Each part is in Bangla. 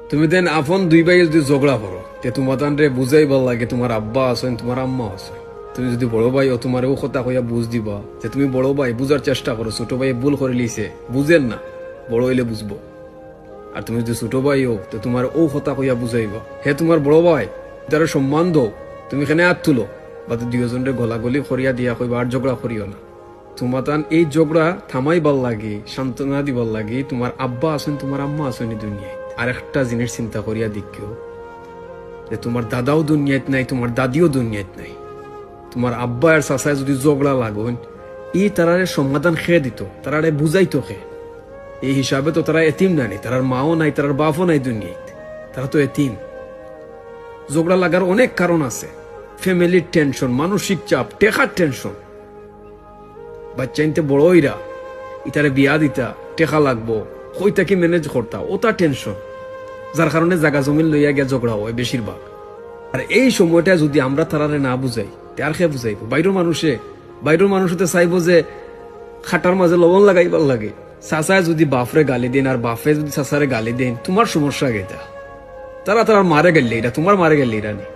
তুমি দেন আপন দুই ভাই যদি ঝগড়া করো তে তোমার রে বুঝাই ভাল লাগে তোমার আব্বা আছেন তোমার আম্মা আছে। তুমি যদি বড় ভাই ও তোমার ও কথা কইয়া বুঝ দিবা যে তুমি বড় ভাই বুঝার চেষ্টা করো, ছোট ভাই ভুল করে লিছে বুঝেন না, বড় হইলে বুঝবো। আর তুমি যদি ছোট ভাই হো তো তোমার ও কথা কইয়া বুঝাইবা হে তোমার বড় ভাই, তার সম্মান দো। তুমি এখানে হাত তুলো বা দুইজনের গলাগলি করিয়া দিয়া কইবা আর ঝগড়া করিও না। তোমার এই ঝগড়া থামাই ভাল লাগে, সান্ত্বনা দিবার লাগে তোমার আব্বা আছেন তোমার আম্মা আছেন দুনিয়ায়। আর একটা জিনিস চিন্তা করিয়া দেখিও যে তোমার দাদাও দুনিয়াত নাই, তোমার দাদিও দুনিয়াত নাই। তোমার আব্বা আর চাচায় যদি ঝগড়া লাগন তারারে সমাধান খেয়ে দিত, তারারে বুঝাইতো খে। এই হিসাবে তো তারা এতিম না, তারার মাও নাই, তারার বাপও নাই দুনিয়াত, তারা তো এতিম। ঝগড়া লাগার অনেক কারণ আছে, ফ্যামিলির টেনশন, মানসিক চাপ, টেকার টেনশন। বাচ্চা ইনতে বড় হইরা ইতারে বিয়া দিতা, টেকা লাগবো, কইতা কি ম্যানেজ করতা, ওটা টেনশন, যার কারণে জায়গা জমিন লইয়া গিয়া ঝগড়া হয় বেশিরভাগ। আর এই সময়টা যদি আমরা তারারে না বুঝাই তার খেয়ে বুঝাইব। বাইরের মানুষতে চাইবো যে খাটার মাঝে লবণ লাগাইবার লাগে। চাচায় যদি বাপরে গালি দেন আর বাপে যদি চাচারে গালি দেন, তোমার সমস্যা গেটা। তারা মারে গেলে এটা তোমার মারে গেলে এটা নেই।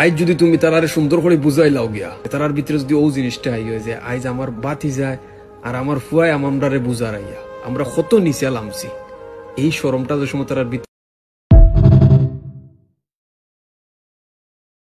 আইজ যদি তুমি তারারে সুন্দর করে বুঝাই লাও গিয়া, তারার ভিতরে যদি ও জিনিসটা আই হয়ে যায় আইজ আমার বাতি যায় আর আমার ফুয়াই আমারে বুঝার আইয়া আমরা কত নিচে লামছি, এই শরমটা যে সময় তারার ভিতরে